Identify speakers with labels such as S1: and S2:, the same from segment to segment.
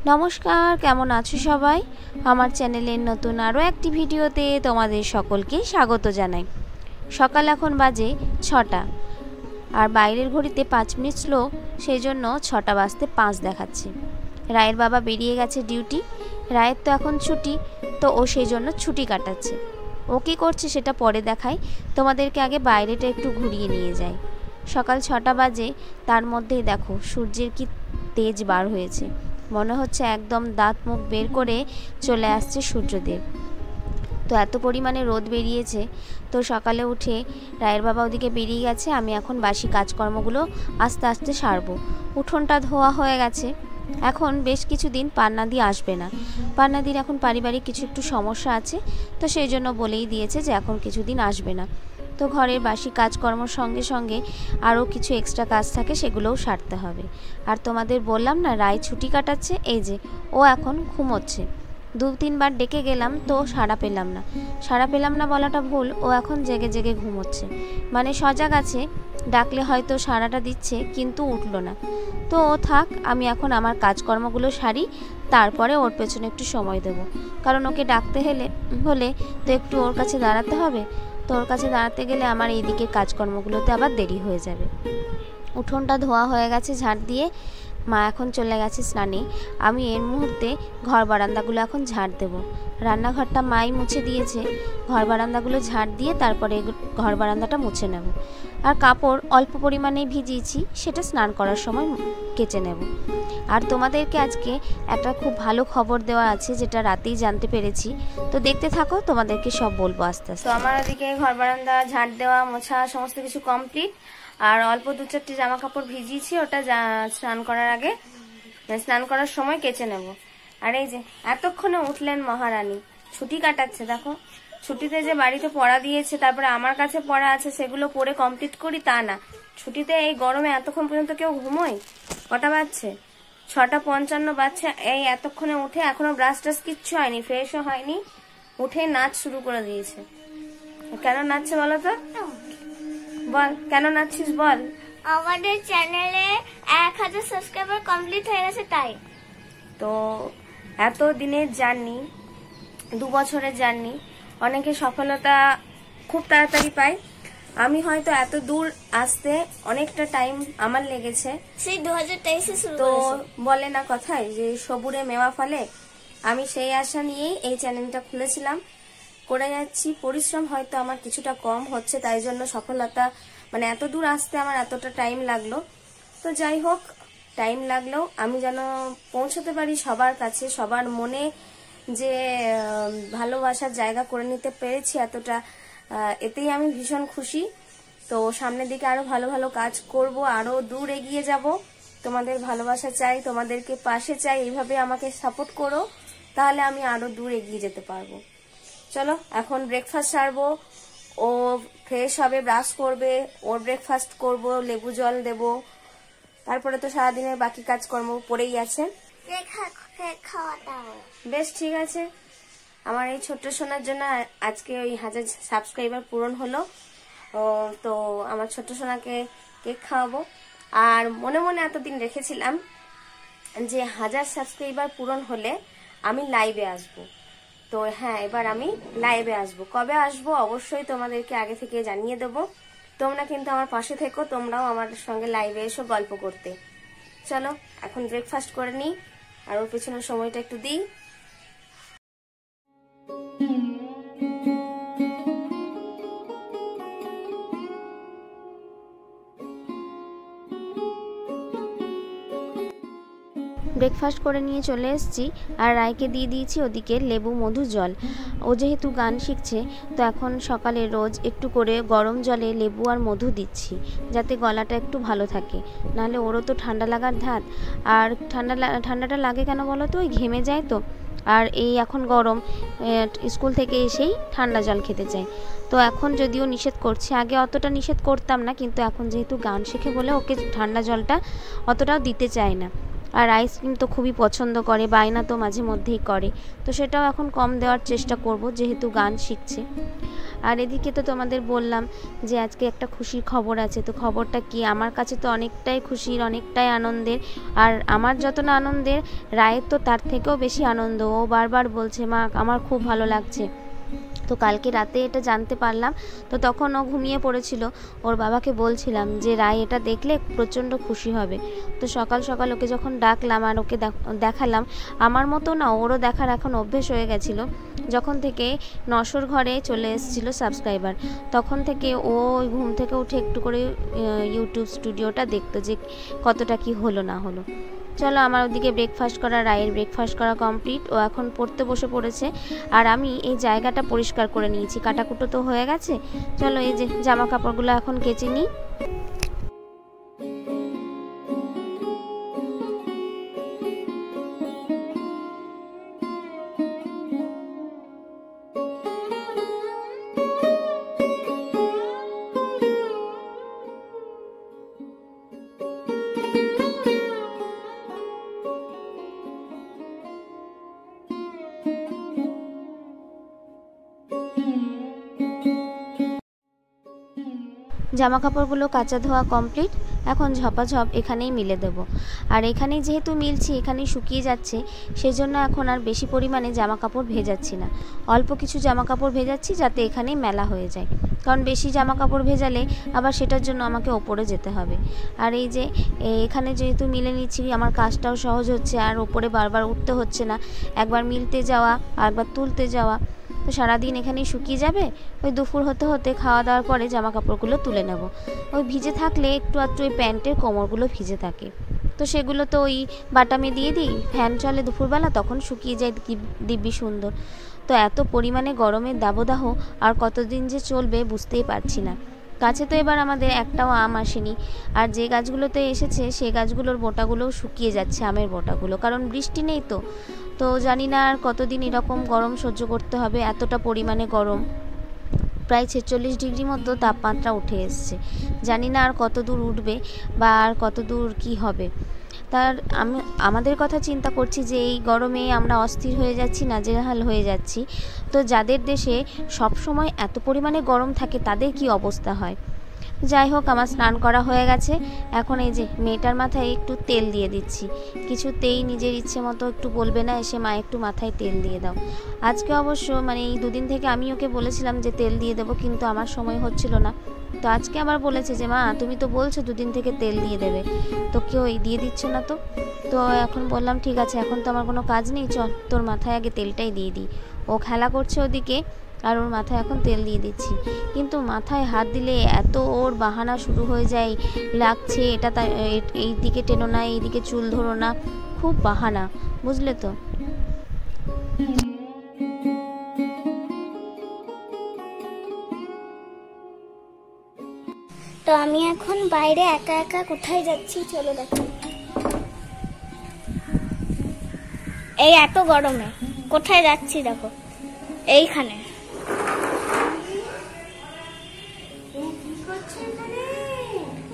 S1: নমস্কার, কেমন আছো সবাই? আমার চ্যানেলের নতুন আরও একটি ভিডিওতে তোমাদের সকলকে স্বাগত জানাই। সকাল এখন বাজে 6টা, আর বাইরের ঘড়িতে 5 মিনিট স্লো, সেই জন্য 6টা বাজতে 5 দেখাচ্ছে। রায়ের বাবা বেরিয়ে গেছে ডিউটি। রায়ের তো এখন ছুটি, তো ও সেই জন্য ছুটি কাটাচ্ছে। ও কী করছে সেটা পরে দেখাই, তোমাদেরকে আগে বাইরেটা একটু ঘুরিয়ে নিয়ে যাই। সকাল 6টা বাজে, তার মধ্যেই দেখো সূর্যের কি তেজ বার হয়েছে। মনে হচ্ছে একদম দাঁত মুখ বের করে চলে আসছে সূর্যদেব। তো এত পরিমাণে রোদ বেরিয়েছে। তো সকালে উঠে রায়ের বাবা ওদিকে বেরিয়ে গেছে, আমি এখন বাসি কাজকর্মগুলো আস্তে আস্তে সারবো। উঠোনটা ধোয়া হয়ে গেছে। এখন বেশ কিছুদিন পান্নাদি আসবে না। পান্নাদির এখন পারিবারিক কিছু একটু সমস্যা আছে, তো সেই জন্য বলেই দিয়েছে যে এখন কিছুদিন আসবে না। তো ঘরের বাসি কাজকর্মর সঙ্গে সঙ্গে আরও কিছু এক্সট্রা কাজ থাকে, সেগুলোও সারতে হবে। আর তোমাদের বললাম না, রায় ছুটি কাটাচ্ছে, এই যে ও এখন ঘুমোচ্ছে। 2-3বার ডেকে গেলাম, তো সাড়া পেলাম না বলাটা ভুল, ও এখন জেগে জেগে ঘুমোচ্ছে। মানে সজাগ আছে, ডাকলে হয়তো সাড়াটা দিচ্ছে, কিন্তু উঠলো না। তো ও থাক, আমি এখন আমার কাজকর্মগুলো সারি, তারপরে ওর পেছনে একটু সময় দেব। কারণ ওকে ডাকতে হলে তো একটু ওর কাছে দাঁড়াতে হবে। তো ওর কাছে দাঁড়াতে গেলে আমার এই দিকের কাজকর্মগুলোতে আবার দেরি হয়ে যাবে। উঠোনটা ধোয়া হয়ে গেছে ঝাড় দিয়ে, মা এখন চলে গেছে স্নানে। আমি এর মুহূর্তে ঘর বারান্দাগুলো এখন ঝাড় দেব। রান্নাঘরটা মাই মুছে দিয়েছে, ঘর বারান্দাগুলো ঝাড় দিয়ে তারপরে ঘর বারান্দাটা মুছে নেব। আর কাপড় অল্প পরিমাণেই ভিজিয়েছি, সেটা স্নান করার সময় কেচে নেব। আর তোমাদেরকে আজকে একটা খুব ভালো খবর দেওয়া আছে, যেটা রাতেই জানতে পেরেছি। তো দেখতে থাকো, তোমাদেরকে সব বলবো আস্তে আস্তে। তো আমার ওদিকে ঘর বারান্দা ঝাড় দেওয়া মোছা সমস্ত কিছু কমপ্লিট। আর অল্প 2-4টি জামা কাপড় ভিজিয়েছি, ওটা স্নান করার আগে, স্নান করার সময় কেচে নেব। আর এই যে এতক্ষণে উঠলেন মহারানী, ছুটি কাটাচ্ছে। দেখো, ছুটিতে যে বাড়িতে পড়া দিয়েছে, তারপরে আমার কাছে পড়া আছে, সেগুলো পড়ে কমপ্লিট করি তা না। ছুটিতে এই গরমে এতক্ষণ পর্যন্ত কেউ ঘুমোয়? কটা বাজছে? 6:55 বাজছে। এই এতক্ষণে উঠে এখনো ব্রাশ টাশ কিচ্ছু হয়নি, ফ্রেশও হয়নি, উঠে নাচ শুরু করে দিয়েছে। কেন নাচছে বলো তো? বল, কেন নাচছিস বল।
S2: আমাদের চ্যানেলে 1000 সাবস্ক্রাইবার কমপ্লিট হয়ে গেছে, তাই।
S1: তো এত দিনের জার্নি, 2 বছরের জার্নি, অনেকে সফলতা খুব তাড়াতাড়ি পায়। আমি হয়তো এত দূর আসতে অনেকটা টাইম আমার লেগেছে।
S2: সেই 2023-এ শুরু
S1: তো
S2: করেছে।
S1: বলে না কথায় যে সবুরে মেওয়া ফলে, আমি সেই আশা নিয়েই এই চ্যানেলটা খুলেছিলাম। করে যাচ্ছি, পরিশ্রম হয়তো আমার কিছুটা কম হচ্ছে, তাই জন্য সফলতা মানে এত দূর আসতে আমার এতটা টাইম লাগলো। তো যাই হোক, টাইম লাগলেও আমি যেন পৌঁছতে পারি সবার কাছে, সবার মনে যে ভালোবাসার জায়গা করে নিতে পেরেছি এতটা, এতেই আমি ভীষণ খুশি। তো সামনের দিকে আরো ভালো ভালো কাজ করব, আরো দূর এগিয়ে যাব। তোমাদের ভালোবাসা চাই, তোমাদেরকে পাশে চাই, এইভাবে আমাকে সাপোর্ট করো, তাহলে আমি আরো দূর এগিয়ে যেতে পারবো। চলো এখন ব্রেকফাস্ট সারবো। ও ফ্রেশ হবে, ব্রাশ করবে, ওর ব্রেকফাস্ট করব, লেবু জল দেব, তারপরে তো সারাদিনের বাকি কাজকর্ম পড়েই আছে। বেশ ঠিক আছে। আমার এই ছোট্ট সোনার জন্য আজকে ওই 1000 সাবস্ক্রাইবার পূরণ হলো। তো আমার ছোট্ট সোনাকে কেক খাওয়াবো। আর মনে মনে এতদিন রেখেছিলাম যে 1000 সাবস্ক্রাইবার পূরণ হলে আমি লাইভে আসবো। তো হ্যাঁ, এবার আমি লাইভে আসবো। কবে আসবো অবশ্যই তোমাদেরকে আগে থেকে জানিয়ে দেবো। তোমরা কিন্তু আমার পাশে থেকো, তোমরাও আমার সঙ্গে লাইভে এসো গল্প করতে। চলো এখন ব্রেকফাস্ট করে নিই, আর ওর পেছনের সময়টা একটু দিই। ব্রেকফাস্ট করে নিয়ে চলে এসেছি, আর রায়কে দিয়ে দিয়েছি ওদিকে লেবু মধু জল। ও যেহেতু গান শিখছে, তো এখন সকালে রোজ একটু করে গরম জলে লেবু আর মধু দিচ্ছি, যাতে গলাটা একটু ভালো থাকে। নাহলে ওরও তো ঠান্ডা লাগার ধাত। আর ঠান্ডাটা লাগে কেন বলো তো, ওই ঘেমে যায় তো। আর এই এখন গরম, স্কুল থেকে এসেই ঠান্ডা জল খেতে চাই। তো এখন যদিও নিষেধ করছি, আগে অতটা নিষেধ করতাম না, কিন্তু এখন যেহেতু গান শেখে বলে ওকে ঠান্ডা জলটা অতটাও দিতে চায় না। আর আইসক্রিম তো খুবই পছন্দ করে, বায়না তো মাঝে মধ্যেই করে, তো সেটাও এখন কম দেওয়ার চেষ্টা করব, যেহেতু গান শিখছে। আর এদিকে তো তোমাদের বললাম যে আজকে একটা খুশির খবর আছে। তো খবরটা কি, আমার কাছে তো অনেকটাই খুশির, অনেকটাই আনন্দের। আর আমার যত না আনন্দের, রায়ের তো তার থেকেও বেশি আনন্দ। ও বারবার বলছে মা আমার খুব ভালো লাগছে। তো কালকে রাতে এটা জানতে পারলাম। তো তখন ও ঘুমিয়ে পড়েছিল। ওর বাবাকে বলছিলাম যে রায় এটা দেখলে প্রচণ্ড খুশি হবে। তো সকাল সকাল ওকে যখন ডাকলাম আর ওকে দেখালাম, আমার মতো না ওরও দেখার এখন অভ্যেস হয়ে গেছিলো। যখন থেকে নশোর ঘরে চলে এসেছিলো সাবস্ক্রাইবার, তখন থেকে ও ওই ঘুম থেকে উঠে একটু করে ইউটিউব স্টুডিওটা দেখতো যে কতটা কি হলো না হলো। চলো, আমার ওদিকে ব্রেকফাস্ট করা, রায়ের ব্রেকফাস্ট করা কমপ্লিট। ও এখন পড়তে বসে পড়েছে। আর আমি এই জায়গাটা পরিষ্কার করে নিয়েছি, কাটাকুটো তো হয়ে গেছে। চলো এই যে জামা কাপড়গুলো এখন কেচে নিই। জামা কাপড়গুলো কাচা ধোয়া কমপ্লিট। এখন ঝপাঝপ এখানেই মিলে দেব। আর এখানেই যেহেতু মিলছি, এখানেই শুকিয়ে যাচ্ছে, সেই জন্য এখন আর বেশি পরিমাণে জামা কাপড় ভেজাচ্ছি না। অল্প কিছু জামা কাপড় ভেজাচ্ছি যাতে এখানেই মেলা হয়ে যায়। কারণ বেশি জামা কাপড় ভেজালে আবার সেটার জন্য আমাকে ওপরে যেতে হবে। আর এই যে এখানে যেহেতু মিলে নিচ্ছি, আমার কাজটাও সহজ হচ্ছে। আর ওপরে বারবার উঠতে হচ্ছে না, একবার মিলতে যাওয়া আর একবার তুলতে যাওয়া। তো সারাদিন এখানেই শুকিয়ে যাবে। ওই দুপুর হতে হতে খাওয়া দাওয়ার পরে জামা কাপড়গুলো তুলে নেব। ওই ভিজে থাকলে একটু আধটু ওই প্যান্টের কোমরগুলো ভিজে থাকে, তো সেগুলো তো ওই বাটামে দিয়ে দিই, ফ্যান চলে দুপুরবেলা, তখন শুকিয়ে যায় দিব্যি সুন্দর। তো এত পরিমাণে গরমের দাবদাহ আর কতদিন যে চলবে বুঝতেই পারছি না। গাছে তো এবার আমাদের একটাও আম আসেনি। আর যে গাছগুলোতে এসেছে সেই গাছগুলোর বোটাগুলোও শুকিয়ে যাচ্ছে, আমের বোটাগুলো, কারণ বৃষ্টি নেই। তো জানি না আর কতদিন এরকম গরম সহ্য করতে হবে। এতটা পরিমাণে গরম, প্রায় 46 ডিগ্রি মতো তাপমাত্রা উঠে এসছে। জানি না আর কত দূর উঠবে বা আর কত দূর কী হবে। তার আমাদের কথা চিন্তা করছি যে এই গরমে আমরা অস্থির হয়ে যাচ্ছি, নাজেহাল হয়ে যাচ্ছি। তো যাদের দেশে সব সময় এত পরিমাণে গরম থাকে তাদের কি অবস্থা হয়। যাই হোক, আমার স্নান করা হয়ে গেছে। এখন এই যে মেয়েটার মাথায় একটু তেল দিয়ে দিচ্ছি। কিছুতেই নিজের ইচ্ছে মতো একটু বলবে না এসে মা একটু মাথায় তেল দিয়ে দাও। আজকে অবশ্য মানে এই দুদিন থেকে আমি ওকে বলেছিলাম যে তেল দিয়ে দেবো, কিন্তু আমার সময় হচ্ছিল না। তো আজকে আবার বলেছে যে মা তুমি তো বলছো দুদিন থেকে তেল দিয়ে দেবে, তো কেউ দিয়ে দিচ্ছ না। তো এখন বললাম ঠিক আছে, এখন তো আমার কোনো কাজ নেই, চল তোর মাথায় আগে তেলটাই দিয়ে দিই। ও খেলা করছে ওদিকে, আর ওর মাথায় এখন তেল দিয়ে দিচ্ছি। কিন্তু মাথায় হাত দিলে এত ওর বাহানা শুরু হয়ে যায়, লাগছে এটা এই দিকে টেনো না, এই দিকে চুল ধরো না, খুব বাহানা, বুঝলে তো।
S2: তো আমি এখন বাইরে একা একা কোথায় যাচ্ছি চলো দেখো। এই এত গরমে কোথায় যাচ্ছি দেখো, এইখানে।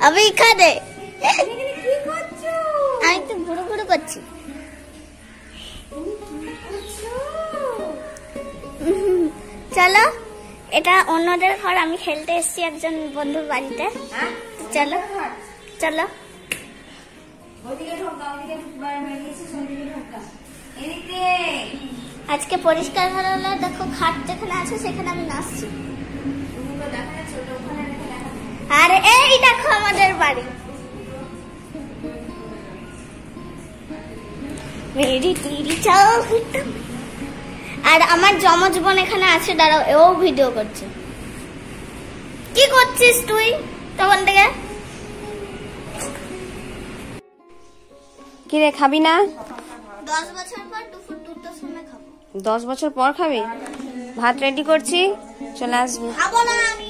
S2: আমি এখানে আমি তো ঘুরু ঘুরু করছি। চলো, এটা অন্যদের ঘর, আমি খেলতে এসেছি একজন বন্ধুর বাড়িতে। চলো চলো। আজকে পরিষ্কার ভালো হলে দেখো, খাট যেখানে আছে সেখানে আমি নাচছি। আর এই দেখো আমাদের বাড়ি। আর আমার যমজ বোন এখানে আছে, দাঁড়াও, ও ভিডিও করছে। কি করছিস তুই তখন থেকে?
S1: কি রে, খাবি না?
S2: 10 বছর পর দুপুর 2টার সময় খাবো।
S1: 10 বছর পর খাবি? ভাত রেডি করছি, চলে আসবি।
S2: খাবো না আমি।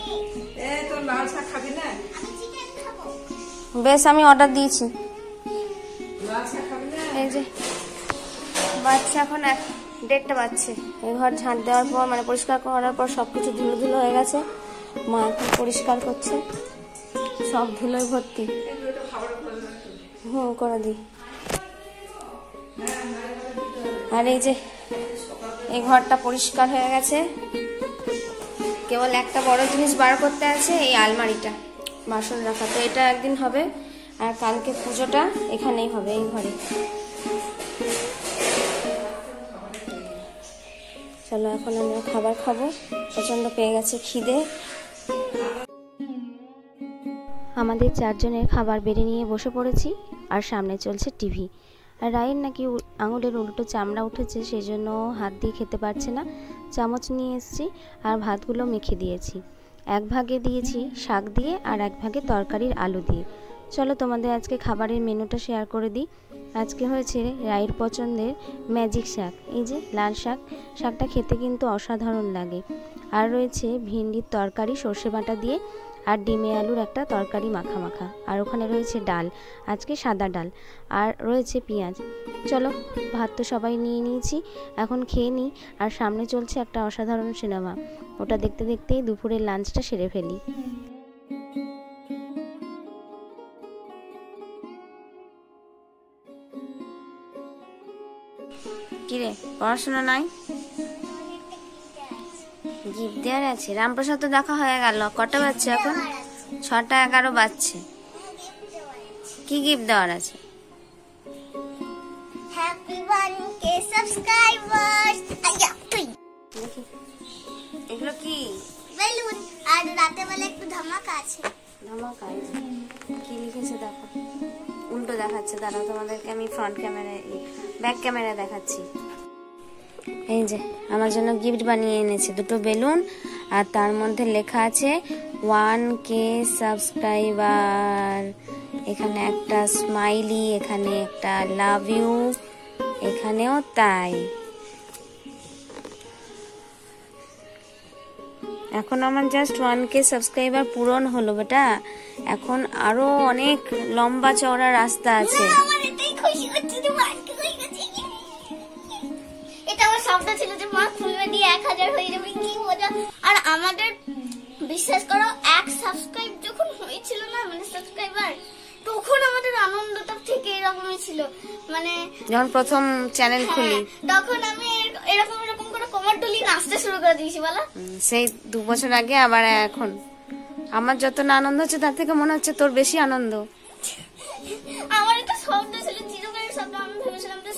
S3: তো লাল শাক খাবি না?
S2: আমি চিকেন খাবো।
S1: বেশ, আমি অর্ডার দিয়েছি।
S3: লাল শাক খাবি না?
S1: এই যে বাচ্চা এখন 1:30 বাজছে। এই ঘর ঝাঁট দেওয়ার পর মানে পরিষ্কার করার পর সবকিছু ধুলো ধুলো হয়ে গেছে। মা এখন পরিষ্কার করছে, সব ধুলোয় ভর্তি। করে দিই। আর এই যে এই ঘরটা পরিষ্কার হয়ে গেছে। কেবল একটা বড় জিনিস বার করতে আছে, এই আলমারিটা বাসন রাখা। তো এটা একদিন হবে, আর কালকে পুজোটা এখানেই হবে, এই ঘরে। চলো এখন আমরা খাবার খাবো, প্রচণ্ড পেয়ে গেছে খিদে। আমাদের 4 জনের খাবার বেড়ে নিয়ে বসে পড়েছি, আর সামনে চলছে টিভি। আর রায়ের নাকি আঙুলের উল্টো চামড়া উঠেছে, সেই জন্য হাত দিয়ে খেতে পারছে না। চামচ নিয়ে এসেছি আর ভাতগুলো মেখে দিয়েছি। এক ভাগে দিয়েছি শাক দিয়ে, আর এক ভাগে তরকারির আলু দিয়ে। চলো তোমাদের আজকে খাবারের মেনুটা শেয়ার করে দিই। আজকে হয়েছে রায়ের পছন্দের ম্যাজিক শাক, এই যে লাল শাক। শাকটা খেতে কিন্তু অসাধারণ লাগে। আর রয়েছে ভিন্ডির তরকারি সর্ষে বাটা দিয়ে, আর ডিমে আলুর একটা তরকারি মাখা মাখা। আর ওখানে রয়েছে ডাল, আজকে সাদা ডাল, আর রয়েছে পেঁয়াজ। চলো ভাত তো সবাই নিয়ে নিয়েছি, এখন খেয়ে নিই। আর সামনে চলছে একটা অসাধারণ সিনেমা, ওটা দেখতে দেখতেই দুপুরের লাঞ্চটা সেরে ফেলি। কিরে, পড়াশোনা নাই? গিফট দেওয়ার আছে? রামপ্রসাদ তো দেখা হয়ে গেল। কটা বাজছে এখন? 6:11 বাজছে। কি গিফট দেওয়ার আছে?
S2: Happy 1K subscribers. আইয়া তুই
S1: দেখি এগুলো কি?
S2: বেলুন, আর রাতে বেলা একটু ধামাকা আছে।
S1: ধামাকা? কি লিখেছে দেখো, উল্টো দেখাচ্ছে। দাঁড়াও তোমাদেরকে আমি ফ্রন্ট ক্যামেরায়, ব্যাক ক্যামেরায় দেখাচ্ছি। এই যে আমার জন্য গিফট বানিয়ে এনেছে 2টো বেলুন, আর তার মধ্যে লেখা আছে 1K সাবস্ক্রাইবার। এখানে একটা স্মাইলি, এখানে একটা লাভ ইউ, এখানেও তাই। এখন আমার জাস্ট 1K সাবস্ক্রাইবার পূরণ হলো বেটা। এখন আরো অনেক লম্বা চওড়া রাস্তা আছে।
S2: আমার এটাই খুশি হচ্ছে যে 1K হয়ে গেছে। এটা আমার স্বপ্ন ছিল যে মা খুলবে দিয়ে 1000 হয়ে যাবে, কি মজা। আর আমাদের বিশ্বাস করো 1 সাবস্ক্রাইব যখন হয়েছিল না, মানে সাবস্ক্রাইবার, তখন আমাদের আনন্দটা ঠিক এরকমই ছিল। মানে
S1: যখন প্রথম চ্যানেল খুলি,
S2: তখন আমি এরকম এরকম করে কোমর তুলি নাচতে শুরু করে দিয়েছি বলা।
S1: সেই 2 বছর আগে। আবার এখন আমার যত না আনন্দ হচ্ছে, তার থেকে মনে হচ্ছে তোর বেশি আনন্দ।
S2: আমার এটা স্বপ্ন ছিল, চিরকালের স্বপ্ন। আমি ভেবেছিলাম যে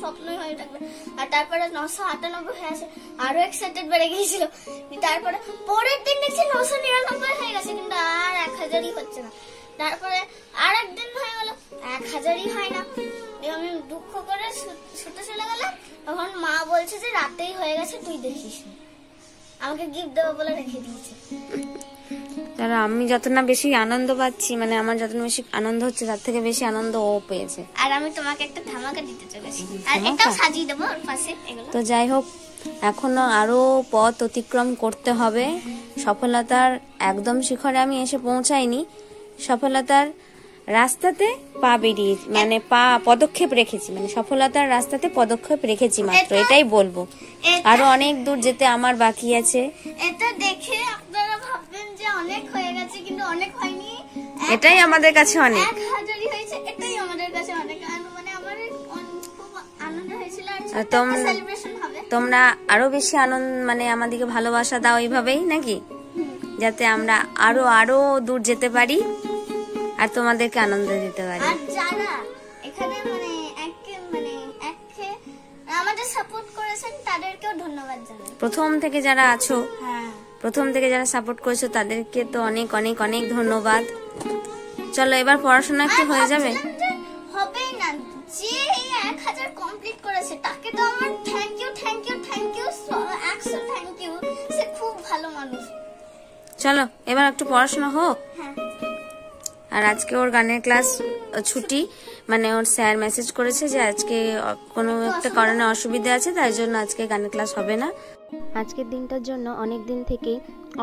S2: স্বপ্নই হয়ে থাকবে। আর তারপরে 998 হয়ে আসে, আরো এক্সাইটেড বেড়ে গিয়েছিল। তারপরে পরের দিন দেখছি 999 হয়ে গেছে, কিন্তু আর 1000ই হচ্ছে না। তারপরে আর একদিন হয়ে গেল, 1000ই হয় না। আমি দুঃখ করে শুতে চলে গেলাম। তখন মা বলছে যে রাতেই হয়ে গেছে, তুই দেখিস। আমাকে গিফট দেবো বলে রেখে দিয়েছে।
S1: তারা আমি যত না বেশি আনন্দ পাচ্ছি, মানে আমার যত না বেশি আনন্দ হচ্ছে, তার থেকে বেশি আনন্দ ও পেয়েছে।
S2: আর আমি তোমাকে একটা ধামাকা দিতে চলেছি, আর এটাও সাজিয়ে দেবো ওর পাশে। এগুলো
S1: তো যাই হোক, এখনো আরো পথ অতিক্রম করতে হবে। সফলতার একদম শিখরে আমি এসে পৌঁছাইনি, সফলতার রাস্তাতে পা বেরিয়ে, মানে পদক্ষেপ রেখেছি, মানে সফলতার রাস্তাতে পদক্ষেপ রেখেছি মাত্র, এটাই বলবো। আরো অনেক দূর যেতে আমার বাকি আছে।
S2: এটা দেখে আপনারা ভাববেন যে অনেক হয়ে গেছে, কিন্তু অনেক হয়নি।
S1: এটাই আমাদের কাছে অনেক।
S2: 1000ই হয়েছে, এটাই আমাদের কাছে অনেক। মানে আমার খুব আনন্দ হয়েছিল। আর সেলিব্রেশন হবে।
S1: তোমরা আরো বেশি আনন্দ, মানে আমাদেরকে ভালোবাসা দাও এইভাবেই, নাকি? যাতে আমরা আরো আরো দূর যেতে পারি, আর তোমাদেরকে আনন্দ দিতে পারি।
S2: আর যারা এখানে মানে আমাদের সাপোর্ট করেছেন, তাদেরকেও ধন্যবাদ জানাই।
S1: প্রথম থেকে যারা আছো,
S2: হ্যাঁ,
S1: প্রথম থেকে যারা সাপোর্ট করেছো, তাদেরকে তো অনেক অনেক অনেক ধন্যবাদ। চলো এবার পড়াশোনা একটু হয়ে যাবে।
S2: হবেই না, যে এই 1000 কমপ্লিট করেছে তাকে তো আমার থ্যাংক ইউ 100 থ্যাংক ইউ। সে খুব ভালো মানুষ।
S1: চলো এবার একটু পড়াশোনা হোক।
S2: হ্যাঁ।
S1: আর আজকে ওর গানের ক্লাস ছুটি, মানে ওর স্যার মেসেজ করেছে যে আজকে কোনো একটা কারণে অসুবিধা আছে, তাই জন্য আজকে গানের ক্লাস হবে না। আজকের দিনটার জন্য অনেক দিন থেকে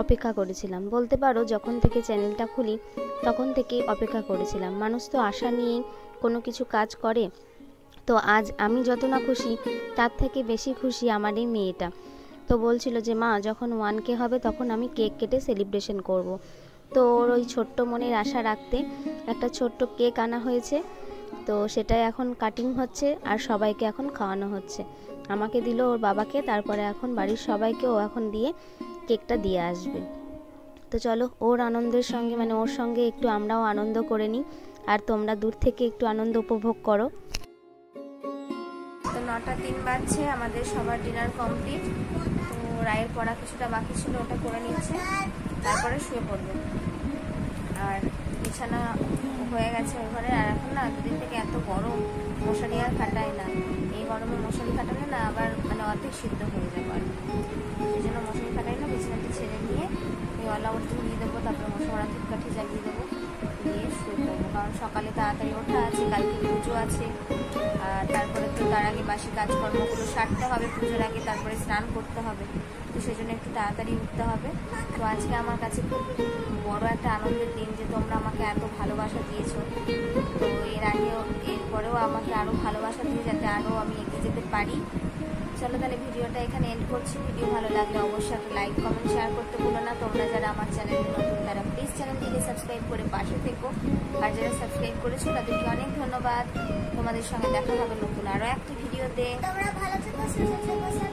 S1: অপেক্ষা করেছিলাম, বলতে পারো যখন থেকে চ্যানেলটা খুলি তখন থেকে অপেক্ষা করেছিলাম। মানুষ তো আশা নিয়েই কোনো কিছু কাজ করে। তো আজ আমি যত না খুশি, তার থেকে বেশি খুশি আমার এই মেয়েটা। তো বলছিল যে মা যখন 1K হবে তখন আমি কেক কেটে সেলিব্রেশন করব। তো ওর ওই ছোট্ট মনের আশা রাখতে একটা ছোট্ট কেক আনা হয়েছে। তো সেটাই এখন কাটিং হচ্ছে, আর সবাইকে এখন খাওয়ানো হচ্ছে। আমাকে দিল, ওর বাবাকে, তারপরে এখন বাড়ির সবাইকেও এখন দিয়ে কেকটা দিয়ে আসবে। তো চলো ওর আনন্দের সঙ্গে মানে ওর সঙ্গে একটু আমরাও আনন্দ করে নিই, আর তোমরা দূর থেকে একটু আনন্দ উপভোগ করো। তো 9:03 বাজছে, আমাদের সবার ডিনার কমপ্লিট। তো রায়ের পড়া কিছুটা বাকি ছিল, ওটা করে নিচ্ছে, তারপরে শুয়ে পড়বে। আর বিছানা হয়ে গেছে ওই ঘরে। আর এখন না দুদিন থেকে এত গরম, মশারি আর খাটায় না। এই গরমে মশারি খাটালে না আবার মানে অর্ধেক সিদ্ধ হয়ে যাবে, আর সেই জন্য মশারি খাটাই না। বিছানাটি ছেড়ে নিয়ে ওই অল আউট দিয়ে দেবো, তারপরে মশারা ধূপকাঠি জ্বালিয়ে দেবো, দিয়ে শুয়ে পড়বো। কারণ সকালে তাড়াতাড়ি ওঠা আছে, কালকে পুজো আছে। আর তারপরে তো তার আগে বাসি কাজকর্মগুলো সারতে হবে পুজোর আগে, তারপরে স্নান করতে হবে। তো সেই জন্য একটু তাড়াতাড়ি উঠতে হবে। তো আজকে আমার কাছে খুব বড় একটা আনন্দের দিন যে তোমরা আমাকে এত ভালোবাসা দিয়েছো। তো এর আগেও এরপরেও আমাকে আরও ভালোবাসা দিয়ে যাতে আরও আমি এগিয়ে যেতে পারি। চলো তাহলে ভিডিওটা এখানে এন্ড করছি। ভিডিও ভালো লাগলে অবশ্যই একটা লাইক কমেন্ট শেয়ার করতে ভুলো না। তোমরা যারা আমার চ্যানেলে নতুন তারা প্লিজ চ্যানেলটিকে সাবস্ক্রাইব করে পাশে থেকো, আর যারা সাবস্ক্রাইব করেছো তাদেরকে অনেক ধন্যবাদ। তোমাদের সঙ্গে দেখা হবে নতুন আরও একটি ভিডিওতে।
S2: তোমরা ভালো থেকো, সুস্থ থেকো।